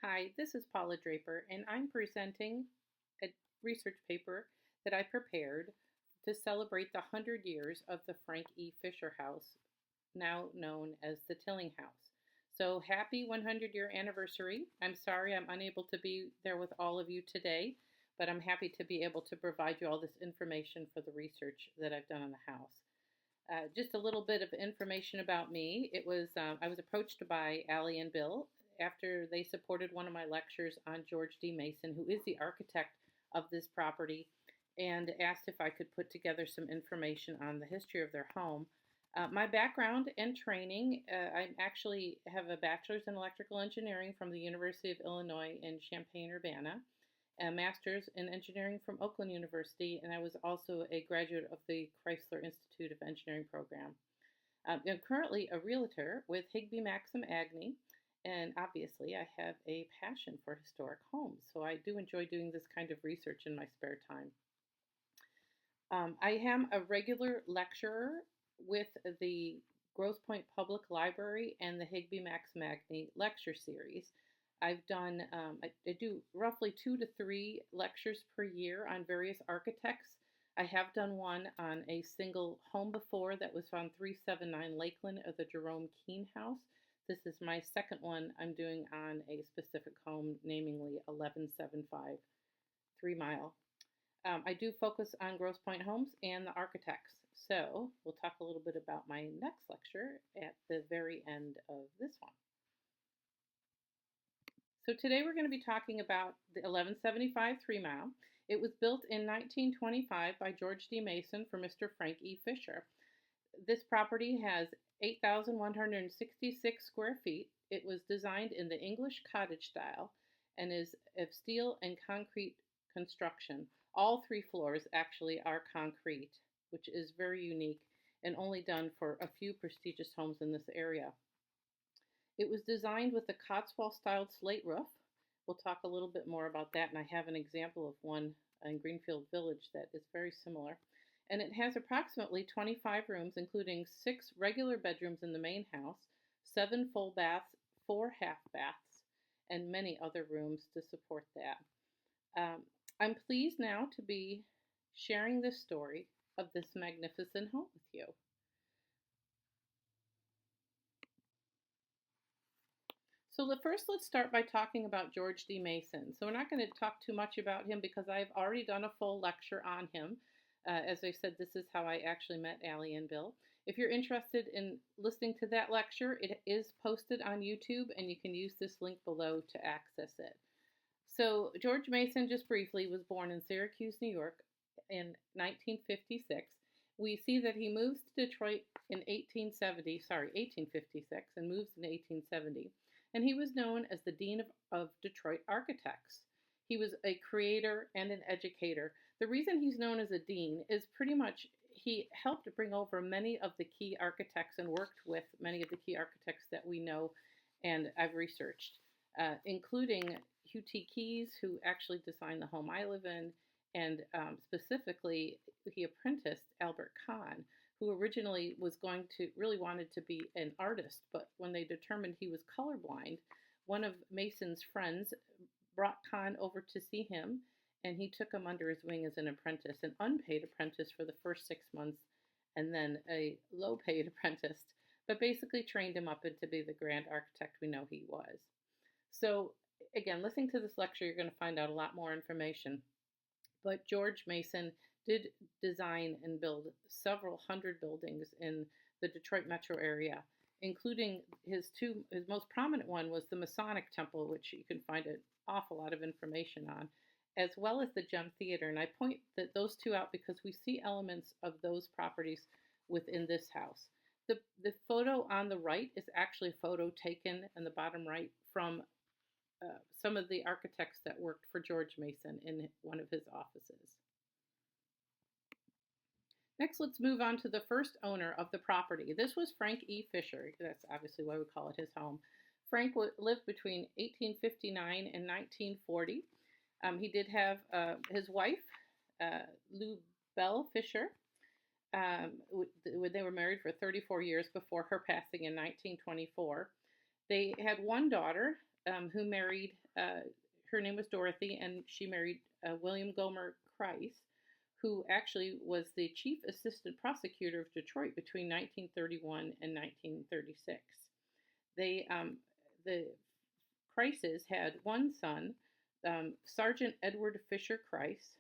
Hi, this is Paula Draper, and I'm presenting a research paper that I prepared to celebrate the 100 years of the Frank E. Fisher House, now known as the Tilling House. So happy 100-year anniversary. I'm sorry I'm unable to be there with all of you today, but I'm happy to be able to provide you all this information for the research that I've done on the house. Just a little bit of information about me. I was approached by Allie and Bill after they supported one of my lectures on George D. Mason, who is the architect of this property, and asked if I could put together some information on the history of their home. My background and training, I actually have a bachelor's in electrical engineering from the University of Illinois in Champaign-Urbana, a master's in engineering from Oakland University, and I was also a graduate of the Chrysler Institute of Engineering program. I'm currently a realtor with Higby Maxim Agni, and obviously I have a passion for historic homes, so I do enjoy doing this kind of research in my spare time. I am a regular lecturer with the Grosse Pointe Public Library and the Higby Maxim Agni lecture series. I do roughly 2 to 3 lectures per year on various architects. I have done one on a single home before that was on 379 Lakeland of the Jerome Keene House. This is my second one I'm doing on a specific home, namely 1175 3 Mile. I do focus on Grosse Pointe homes and the architects. So we'll talk a little bit about my next lecture at the very end of this one. So today we're going to be talking about the 1175 3 Mile. It was built in 1925 by George D. Mason for Mr. Frank E. Fisher. This property has 8,166 square feet. It was designed in the English cottage style and is of steel and concrete construction. All 3 floors actually are concrete, which is very unique and only done for a few prestigious homes in this area. It was designed with a Cotswold-styled slate roof. We'll talk a little bit more about that, and I have an example of one in Greenfield Village that is very similar. And it has approximately 25 rooms, including 6 regular bedrooms in the main house, 7 full baths, 4 half baths, and many other rooms to support that. I'm pleased now to be sharing this story of this magnificent home with you. So let's start by talking about George D. Mason. So we're not going to talk too much about him because I've already done a full lecture on him. As I said, this is how I actually met Allie and Bill. If you're interested in listening to that lecture, it is posted on YouTube, and you can use this link below to access it. So George Mason, just briefly, was born in Syracuse, New York in 1956. We see that he moves to Detroit in 1856, and moves in 1870. And he was known as the Dean of Detroit Architects. He was a creator and an educator. The reason he's known as a dean is pretty much he helped bring over many of the key architects and worked with many of the key architects that we know and I've researched, including Hugh T. Keyes, who actually designed the home I live in, and specifically he apprenticed Albert Kahn, who originally really wanted to be an artist, but when they determined he was colorblind, one of Mason's friends brought Kahn over to see him, and he took him under his wing as an apprentice, an unpaid apprentice for the first 6 months, and then a low-paid apprentice, but basically trained him up into be the grand architect we know he was. So again, listening to this lecture, you're going to find out a lot more information. But George Mason did design and build several hundred buildings in the Detroit metro area, including his most prominent one was the Masonic Temple, which you can find an awful lot of information on, as well as the Gem Theater. And I point those 2 out because we see elements of those properties within this house. The photo on the right is actually a photo taken in the bottom right from some of the architects that worked for George Mason in one of his offices. Next, let's move on to the first owner of the property. This was Frank E. Fisher. That's obviously why we call it his home. Frank lived between 1859 and 1940. He did have his wife, Lou Bell Fisher. They were married for 34 years before her passing in 1924. They had one daughter, who married, her name was Dorothy, and she married William Gomer Price, who actually was the chief assistant prosecutor of Detroit between 1931 and 1936. The Prices had one son, Sergeant Edward Fisher Price,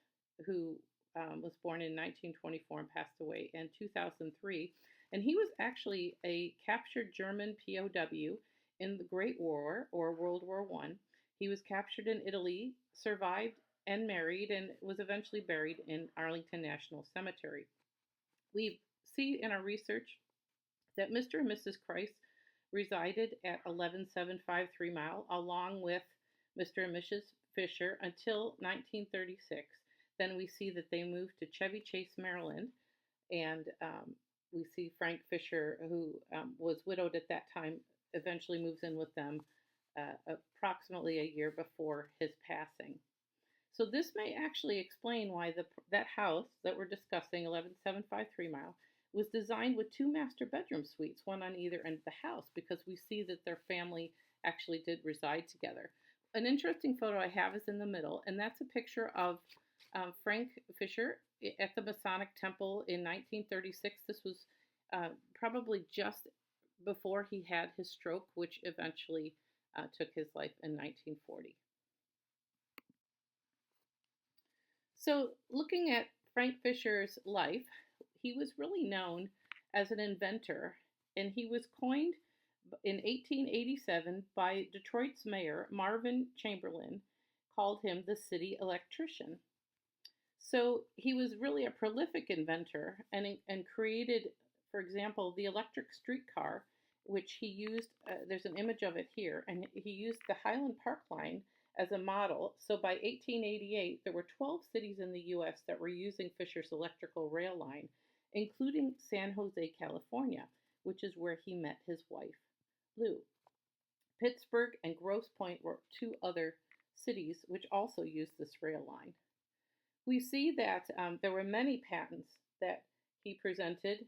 who was born in 1924 and passed away in 2003. And he was actually a captured German POW in the Great War, or World War I. He was captured in Italy, survived and married, and was eventually buried in Arlington National Cemetery. We see in our research that Mr. and Mrs. Price resided at 11753 Mile along with Mr. and Mrs. Fisher until 1936. Then we see that they moved to Chevy Chase, Maryland, and we see Frank Fisher, who was widowed at that time, eventually moves in with them approximately a year before his passing. So this may actually explain why that house that we're discussing, 11753 Mile, was designed with two master bedroom suites, one on either end of the house, because we see that their family actually did reside together. An interesting photo I have is in the middle, and that's a picture of Frank Fisher at the Masonic Temple in 1936. This was probably just before he had his stroke, which eventually took his life in 1940. So looking at Frank Fisher's life, he was really known as an inventor, and he was coined in 1887 by Detroit's mayor, Marvin Chamberlain, called him the city electrician. So he was really a prolific inventor and created, for example, the electric streetcar, which he used, there's an image of it here, and he used the Highland Park line as a model. So by 1888, there were 12 cities in the U.S. that were using Fisher's electrical rail line, including San Jose, California, which is where he met his wife, Lou. Pittsburgh and Grosse Pointe were two other cities which also used this rail line. We see that there were many patents that he presented.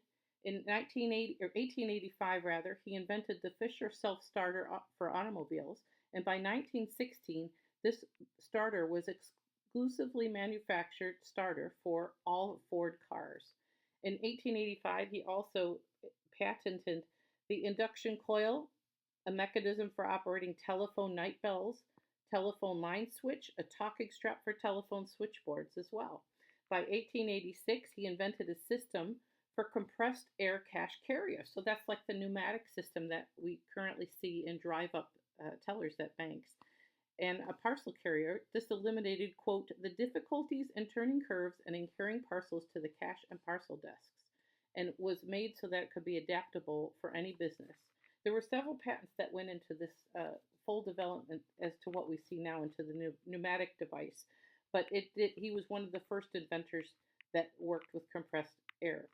In 1885, he invented the Fisher self-starter for automobiles, and by 1916, this starter was exclusively manufactured starter for all Ford cars. In 1885, he also patented the induction coil, a mechanism for operating telephone night bells, telephone line switch, a talking strap for telephone switchboards as well. By 1886, he invented a system for compressed air cash carrier. So that's like the pneumatic system that we currently see in drive-up tellers at banks. And a parcel carrier, this eliminated, quote, the difficulties in turning curves and in carrying parcels to the cash and parcel desks, and was made so that it could be adaptable for any business. There were several patents that went into this full development as to what we see now into the pneumatic device, but he was one of the first inventors that worked with compressed air.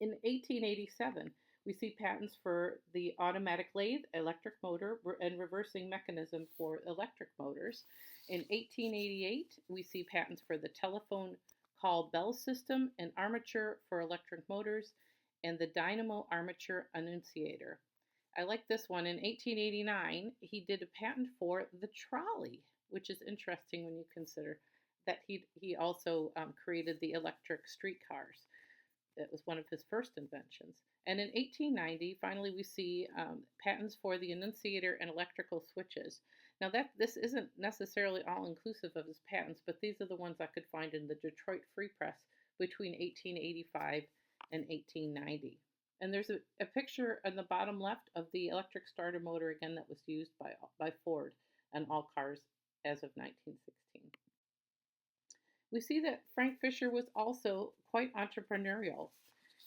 In 1887, we see patents for the automatic lathe, electric motor, and reversing mechanism for electric motors. In 1888, we see patents for the telephone call bell system and armature for electric motors, and the dynamo armature annunciator. I like this one. In 1889, he did a patent for the trolley, which is interesting when you consider that he also created the electric streetcars. That was one of his first inventions. And in 1890, finally, we see patents for the annunciator and electrical switches. Now, this isn't necessarily all-inclusive of his patents, but these are the ones I could find in the Detroit Free Press between 1885 and 1890. And there's a picture on the bottom left of the electric starter motor, again, that was used by Ford on all cars as of 1916. We see that Frank Fisher was also quite entrepreneurial.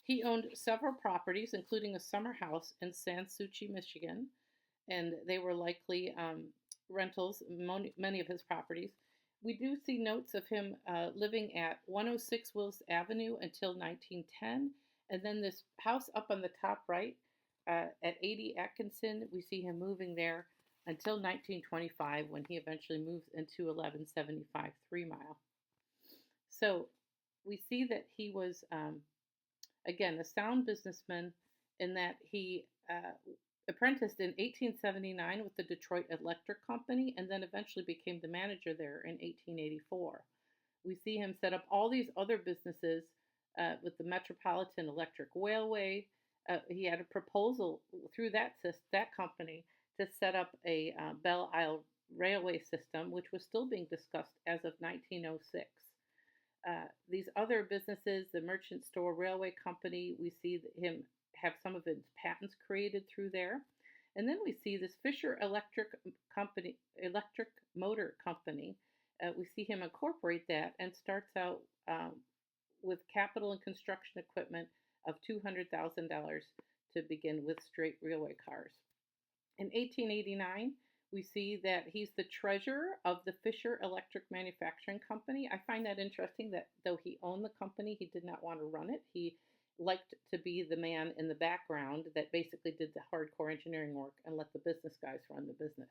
He owned several properties, including a summer house in Sans Souci, Michigan, and they were likely rentals, many of his properties. We do see notes of him living at 106 Wills Avenue until 1910, and then this house up on the top right at 80 Atkinson, we see him moving there until 1925, when he eventually moves into 1175 3 Mile. So we see that he was, again, a sound businessman in that he apprenticed in 1879 with the Detroit Electric Company and then eventually became the manager there in 1884. We see him set up all these other businesses with the Metropolitan Electric Railway. He had a proposal through that company to set up a Belle Isle railway system, which was still being discussed as of 1906. These other businesses, the Merchant Store Railway Company, we see him have some of his patents created through there. And then we see this Fisher Electric Motor Company. We see him incorporate that and starts out with capital and construction equipment of $200,000 to begin with straight railway cars. In 1889, we see that he's the treasurer of the Fisher Electric Manufacturing Company. I find that interesting that though he owned the company, he did not want to run it. He liked to be the man in the background that basically did the hardcore engineering work and let the business guys run the business.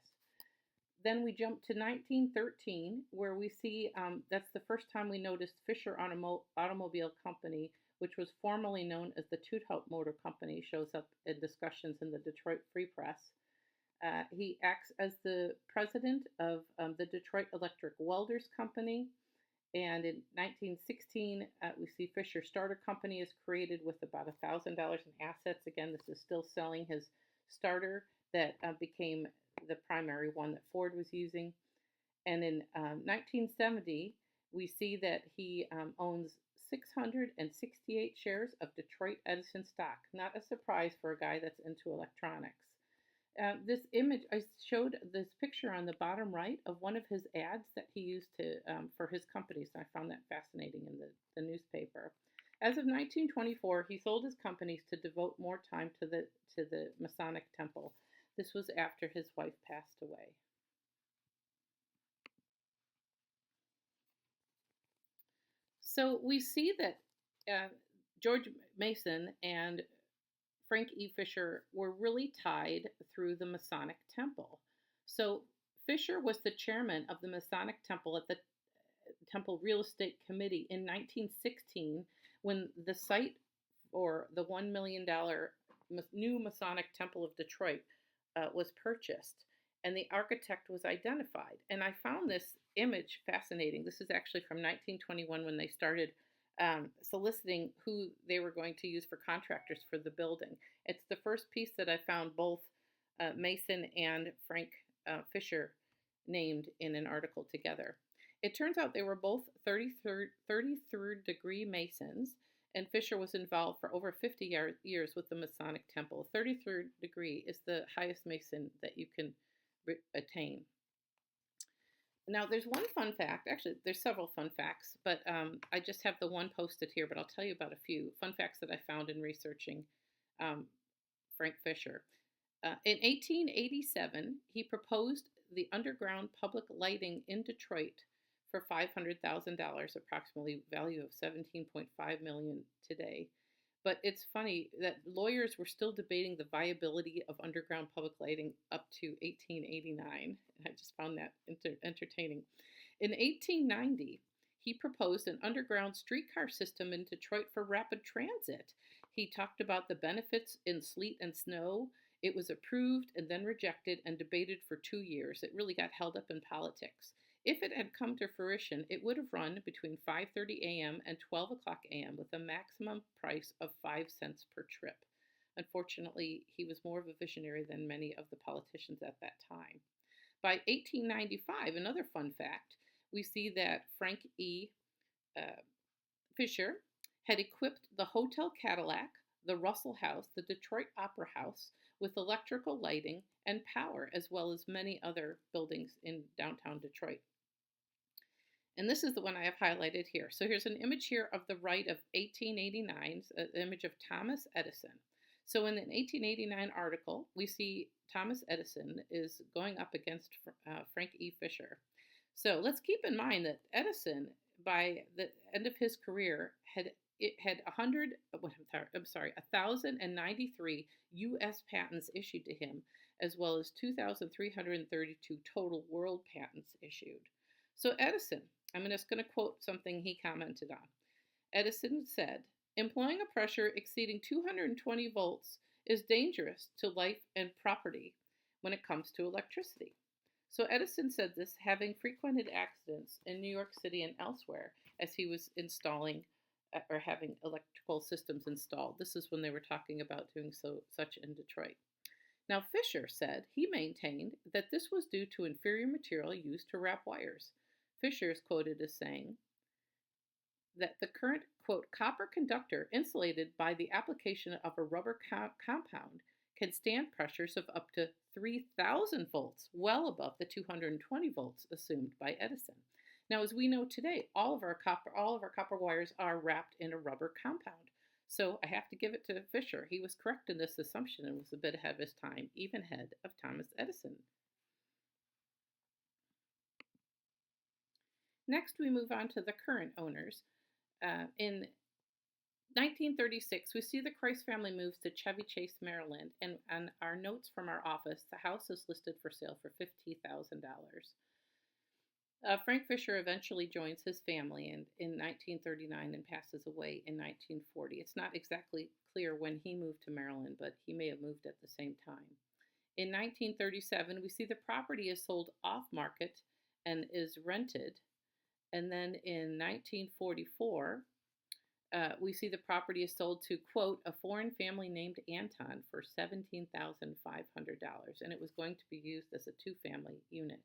Then we jump to 1913, where we see that's the first time we noticed Fisher Automobile Company, which was formerly known as the Toot-Hout Motor Company, shows up in discussions in the Detroit Free Press. He acts as the president of the Detroit Electric Welders Company. And in 1916, we see Fisher Starter Company is created with about $1,000 in assets. Again, this is still selling his starter that became the primary one that Ford was using. And in 1970, we see that he owns 668 shares of Detroit Edison stock. Not a surprise for a guy that's into electronics. This image, I showed this picture on the bottom right of one of his ads that he used for his companies. I found that fascinating in the newspaper. As of 1924, he sold his companies to devote more time to the Masonic Temple. This was after his wife passed away. So we see that George Mason and Frank E. Fisher were really tied through the Masonic Temple. So Fisher was the chairman of the Masonic Temple at the Temple Real Estate Committee in 1916 when the site for the $1 million new Masonic Temple of Detroit was purchased, and the architect was identified. And I found this image fascinating. This is actually from 1921 when they started soliciting who they were going to use for contractors for the building. It's the first piece that I found both Mason and Frank Fisher named in an article together. It turns out they were both 33rd degree Masons, and Fisher was involved for over 50 years with the Masonic Temple. 33rd degree is the highest Mason that you can attain. Now, there's one fun fact. Actually, there's several fun facts, but I just have the one posted here, but I'll tell you about a few fun facts that I found in researching Frank Fisher. In 1887, he proposed the underground public lighting in Detroit for $500,000, approximately value of $17.5 million today. But it's funny that lawyers were still debating the viability of underground public lighting up to 1889. I just found that entertaining. In 1890, he proposed an underground streetcar system in Detroit for rapid transit. He talked about the benefits in sleet and snow. It was approved and then rejected and debated for 2 years. It really got held up in politics. If it had come to fruition, it would have run between 5:30 a.m. and 12 o'clock a.m. with a maximum price of 5 cents per trip. Unfortunately, he was more of a visionary than many of the politicians at that time. By 1895, another fun fact, we see that Frank E. Fisher had equipped the Hotel Cadillac, the Russell House, the Detroit Opera House with electrical lighting and power, as well as many other buildings in downtown Detroit. And this is the one I have highlighted here. So here's an image here of the right of 1889, an image of Thomas Edison. So in an 1889 article, we see Thomas Edison is going up against Frank E. Fisher. So let's keep in mind that Edison, by the end of his career, had 1,093 U.S. patents issued to him, as well as 2,332 total world patents issued. So Edison, I'm just going to quote something he commented on. Edison said, "Employing a pressure exceeding 220 volts is dangerous to life and property when it comes to electricity. So Edison said this having frequented accidents in New York City and elsewhere as he was installing or having electrical systems installed. This is when they were talking about doing such in Detroit. Now, Fisher said he maintained that this was due to inferior material used to wrap wires. Fisher is quoted as saying that the current, quote, copper conductor insulated by the application of a rubber compound can stand pressures of up to 3,000 volts, well above the 220 volts assumed by Edison. Now, as we know today, all of our copper wires are wrapped in a rubber compound. So I have to give it to Fisher. He was correct in this assumption and was a bit ahead of his time, even ahead of Thomas Edison. Next, we move on to the current owners. In 1936, we see the Christ family moves to Chevy Chase, Maryland, and on our notes from our office, the house is listed for sale for $50,000. Frank Fisher eventually joins his family in 1939 and passes away in 1940. It's not exactly clear when he moved to Maryland, but he may have moved at the same time. In 1937, we see the property is sold off market and is rented. And then in 1944, we see the property is sold to, quote, a foreign family named Anton for $17,500. And it was going to be used as a two-family unit.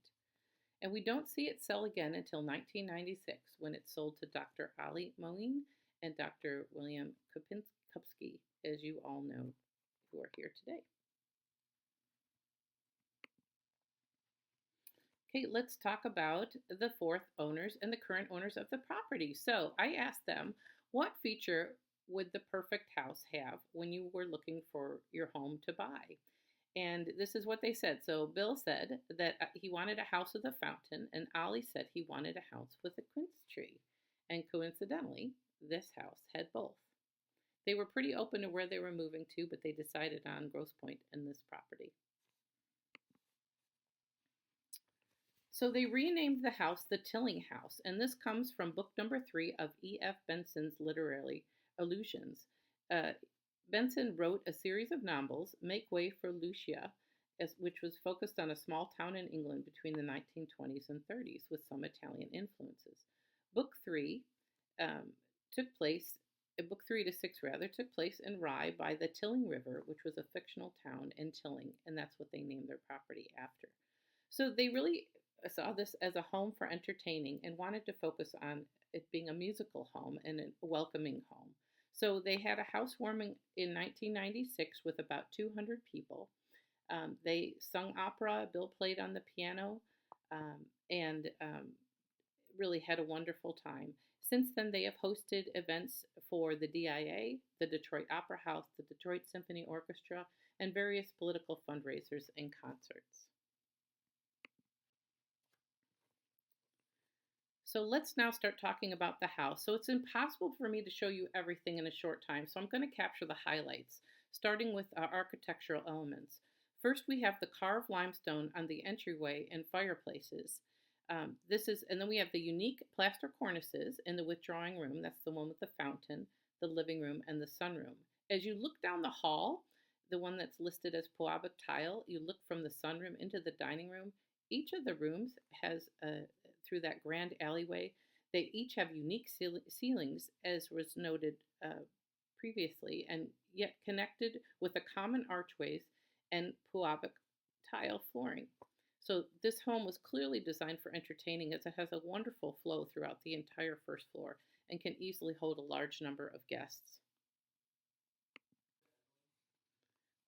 And we don't see it sell again until 1996 when it's sold to Dr. Ali Moeen and Dr. William Kupski, as you all know who are here today. Okay, let's talk about the fourth owners and the current owners of the property. So I asked them, what feature would the perfect house have when you were looking for your home to buy? And this is what they said. So Bill said that he wanted a house with a fountain, and Ali said he wanted a house with a quince tree. And coincidentally, this house had both. They were pretty open to where they were moving to, but they decided on Grosse Pointe and this property. So they renamed the house the Tilling House, and this comes from book number 3 of E.F. Benson's Literary Allusions. Benson wrote a series of novels, Make Way for Lucia, which was focused on a small town in England between the 1920s and 30s with some Italian influences. Book 3 book 3 to 6 took place in Rye by the Tilling River, which was a fictional town in Tilling, and that's what they named their property after. So they really saw this as a home for entertaining and wanted to focus on it being a musical home and a welcoming home. So they had a housewarming in 1996 with about 200 people. They sung opera, Bill played on the piano, and really had a wonderful time. Since then, they have hosted events for the DIA, the Detroit Opera House, the Detroit Symphony Orchestra, and various political fundraisers and concerts. So let's now start talking about the house. So it's impossible for me to show you everything in a short time, so I'm going to capture the highlights, starting with our architectural elements. First, we have the carved limestone on the entryway and fireplaces. And then we have the unique plaster cornices in the withdrawing room. That's the one with the fountain, the living room, and the sunroom. As you look down the hall, the one that's listed as Puabic tile, you look from the sunroom into the dining room. Each of the rooms has through that grand alleyway, they each have unique ceilings, as was noted previously, and yet connected with a common archways and Puabic tile flooring. So this home was clearly designed for entertaining, as it has a wonderful flow throughout the entire first floor and can easily hold a large number of guests.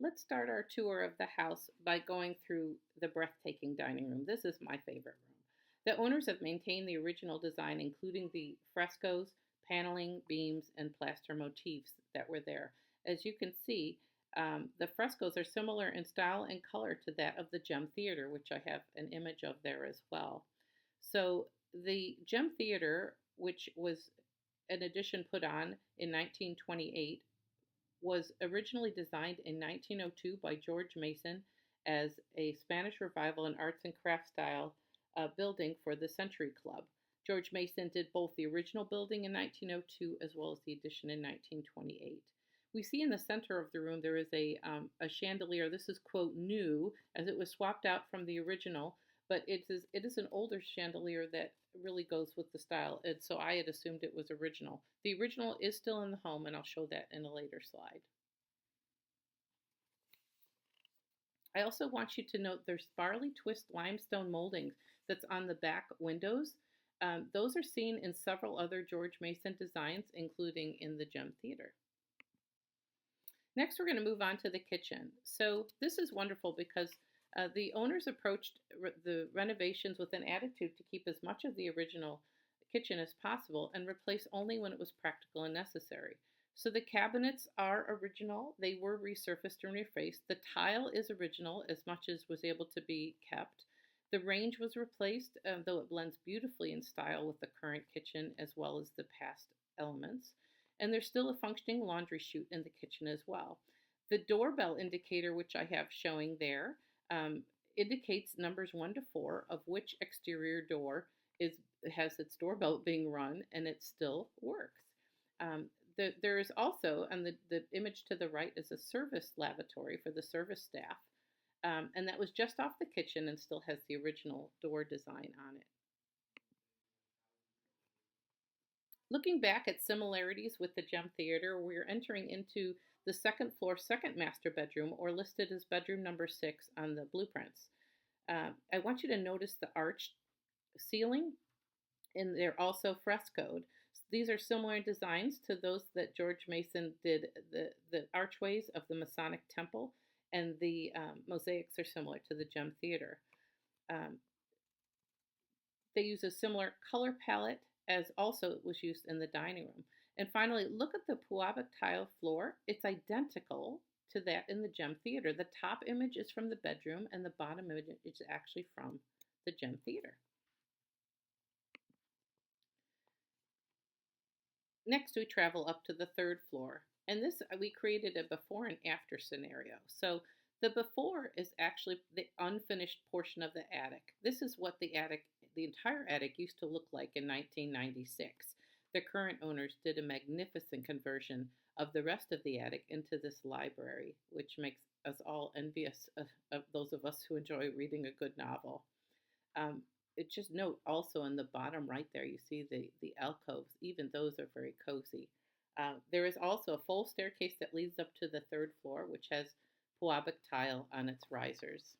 Let's start our tour of the house by going through the breathtaking dining room. This is my favorite room. The owners have maintained the original design, including the frescoes, paneling, beams, and plaster motifs that were there. As you can see, the frescoes are similar in style and color to that of the Gem Theater, which I have an image of there as well. So the Gem Theater, which was an addition put on in 1928, was originally designed in 1902 by George Mason as a Spanish Revival and arts and crafts style building for the Century Club. George Mason did both the original building in 1902 as well as the addition in 1928. We see in the center of the room there is a chandelier. This is, quote, new, as it was swapped out from the original, but it is an older chandelier that really goes with the style, and so I had assumed it was original. The original is still in the home, and I'll show that in a later slide. I also want you to note there's barley twist limestone moldings that's on the back windows. Those are seen in several other George Mason designs, including in the Gem Theater. Next, we're going to move on to the kitchen. So this is wonderful because the owners approached the renovations with an attitude to keep as much of the original kitchen as possible and replace only when it was practical and necessary. So the cabinets are original. They were resurfaced and refaced. The tile is original as much as was able to be kept. The range was replaced, though it blends beautifully in style with the current kitchen as well as the past elements. And there's still a functioning laundry chute in the kitchen as well. The doorbell indicator, which I have showing there, indicates numbers 1 to 4 of which exterior door has its doorbell being run, and it still works. There is also, and the image to the right is a service lavatory for the service staff, and that was just off the kitchen and still has the original door design on it. Looking back at similarities with the Gem Theater, we're entering into the second floor, second master bedroom, or listed as bedroom number 6 on the blueprints. I want you to notice the arched ceiling, and they're also frescoed. These are similar designs to those that George Mason did. The archways of the Masonic Temple and the mosaics are similar to the Gem Theater. They use a similar color palette as also was used in the dining room. And finally, look at the Puabic tile floor. It's identical to that in the Gem Theater. The top image is from the bedroom, and the bottom image is actually from the Gem Theater. Next, we travel up to the 3rd floor, and this we created a before and after scenario. So the before is actually the unfinished portion of the attic. This is what the entire attic used to look like in 1996. The current owners did a magnificent conversion of the rest of the attic into this library, which makes us all envious of those of us who enjoy reading a good novel. Just note also in the bottom right there, you see the alcoves. Even those are very cozy. There is also a full staircase that leads up to the 3rd floor, which has Puabic tile on its risers.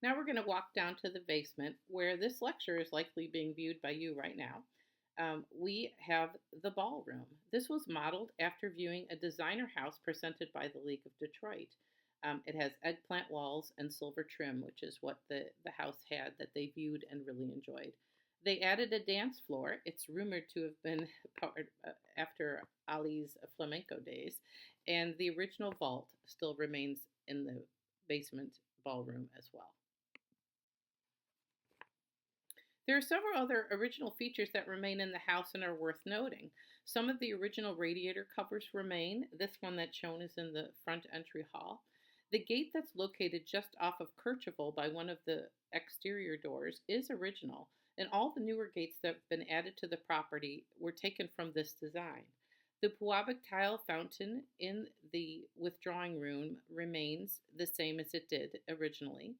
Now we're going to walk down to the basement, where this lecture is likely being viewed by you right now. We have the ballroom. This was modeled after viewing a designer house presented by the League of Detroit. It has eggplant walls and silver trim, which is what the house had that they viewed and really enjoyed. They added a dance floor. It's rumored to have been after Ali's flamenco days, and the original vault still remains in the basement ballroom as well. There are several other original features that remain in the house and are worth noting. Some of the original radiator covers remain. This one that's shown is in the front entry hall. The gate that's located just off of Kercheval by one of the exterior doors is original, and all the newer gates that have been added to the property were taken from this design. The Puabic tile fountain in the withdrawing room remains the same as it did originally.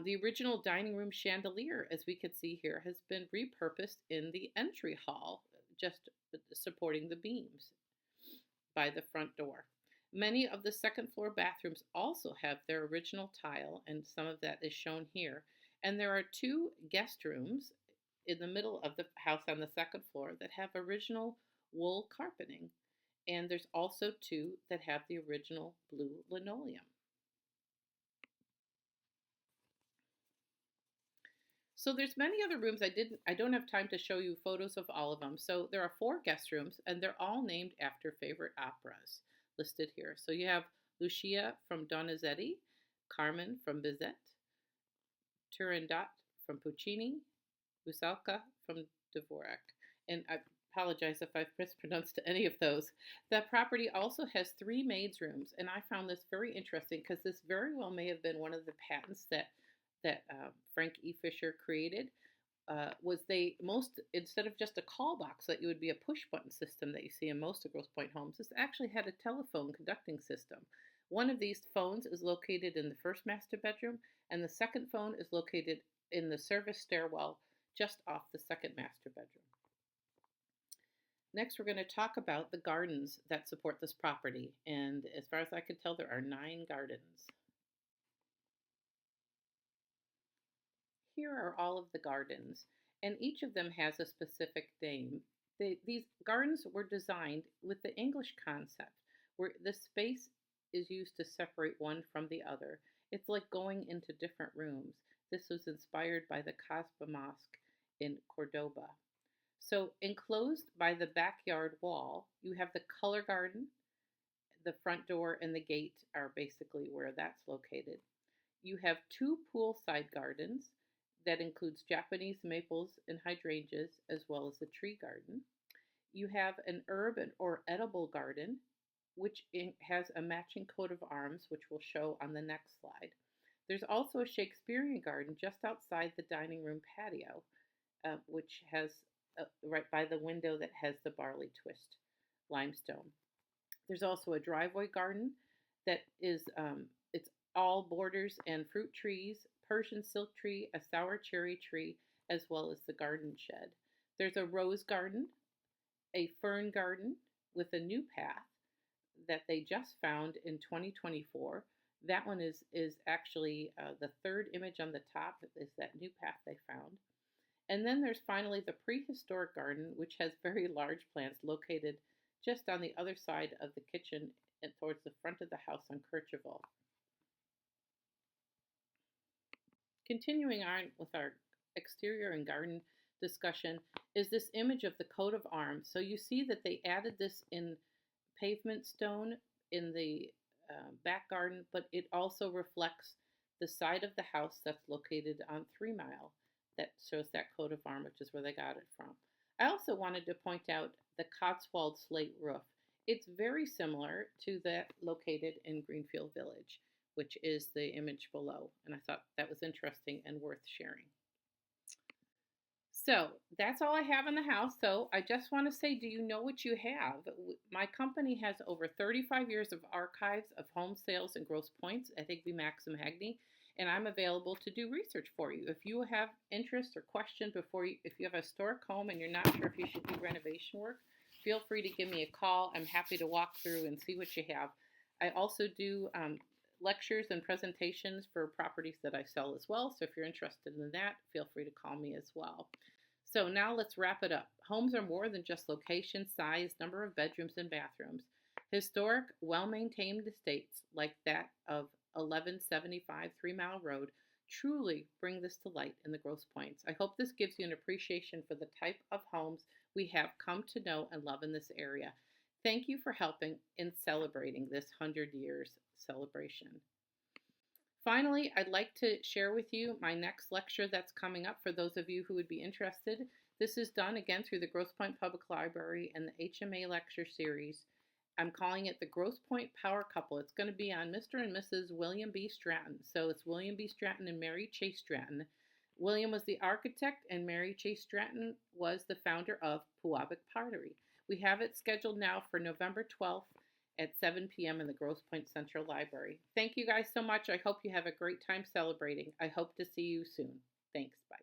The original dining room chandelier, as we can see here, has been repurposed in the entry hall, just supporting the beams by the front door. Many of the second floor bathrooms also have their original tile, and some of that is shown here. And there are 2 guest rooms in the middle of the house on the second floor that have original wool carpeting. And there's also 2 that have the original blue linoleum. So there's many other rooms. I don't have time to show you photos of all of them. So there are 4 guest rooms, and they're all named after favorite operas listed here. So you have Lucia from Donizetti, Carmen from Bizet, Turandot from Puccini, Rusalka from Dvorak. And I apologize if I've mispronounced any of those. That property also has 3 maids' rooms, and I found this very interesting because this very well may have been one of the patents that Frank E. Fisher created. was they most, instead of just a call box that you would be a push button system that you see in most of Grosse Pointe homes, this actually had a telephone conducting system. One of these phones is located in the first master bedroom, and the second phone is located in the service stairwell just off the second master bedroom. Next, we're going to talk about the gardens that support this property, and as far as I can tell, there are 9 gardens. Here are all of the gardens, and each of them has a specific name. These gardens were designed with the English concept, where the space is used to separate one from the other. It's like going into different rooms. This was inspired by the Casbah Mosque in Cordoba. So enclosed by the backyard wall, you have the color garden. The front door and the gate are basically where that's located. You have 2 poolside gardens that includes Japanese maples and hydrangeas, as well as a tree garden. You have an herb or edible garden, which has a matching coat of arms, which we'll show on the next slide. There's also a Shakespearean garden just outside the dining room patio, which has right by the window that has the barley twist limestone. There's also a driveway garden that is it's all borders and fruit trees, Persian silk tree, a sour cherry tree, as well as the garden shed. There's a rose garden, a fern garden with a new path that they just found in 2024. That one is actually the third image on the top is that new path they found. And then there's finally the prehistoric garden, which has very large plants located just on the other side of the kitchen and towards the front of the house on Kercheval. Continuing on with our exterior and garden discussion is this image of the coat of arms. So you see that they added this in pavement stone in the back garden, but it also reflects the side of the house that's located on 3 Mile. That shows that coat of arms, which is where they got it from. I also wanted to point out the Cotswold slate roof. It's very similar to that located in Greenfield Village, which is the image below. And I thought that was interesting and worth sharing. So that's all I have in the house. So I just want to say, do you know what you have? My company has over 35 years of archives of home sales in Grosse Pointe at Higby Maxim Hagney, and I'm available to do research for you. If you have interest or question if you have a historic home and you're not sure if you should do renovation work, feel free to give me a call. I'm happy to walk through and see what you have. I also do lectures and presentations for properties that I sell as well. So if you're interested in that, feel free to call me as well. So now let's wrap it up. Homes are more than just location, size, number of bedrooms and bathrooms. Historic, well-maintained estates like that of 1175 3 Mile Road truly bring this to light in the Grosse Pointes. I hope this gives you an appreciation for the type of homes we have come to know and love in this area. Thank you for helping in celebrating this 100 years celebration. Finally, I'd like to share with you my next lecture that's coming up for those of you who would be interested. This is done again through the Grosse Pointe Public Library and the HMA lecture series. I'm calling it the Grosse Pointe Power Couple. It's going to be on Mr. and Mrs. William B. Stratton. So it's William B. Stratton and Mary Chase Stratton. William was the architect and Mary Chase Stratton was the founder of Pewabic Pottery. We have it scheduled now for November 12th at 7 p.m. in the Grosse Pointe Central Library. Thank you guys so much. I hope you have a great time celebrating. I hope to see you soon. Thanks. Bye.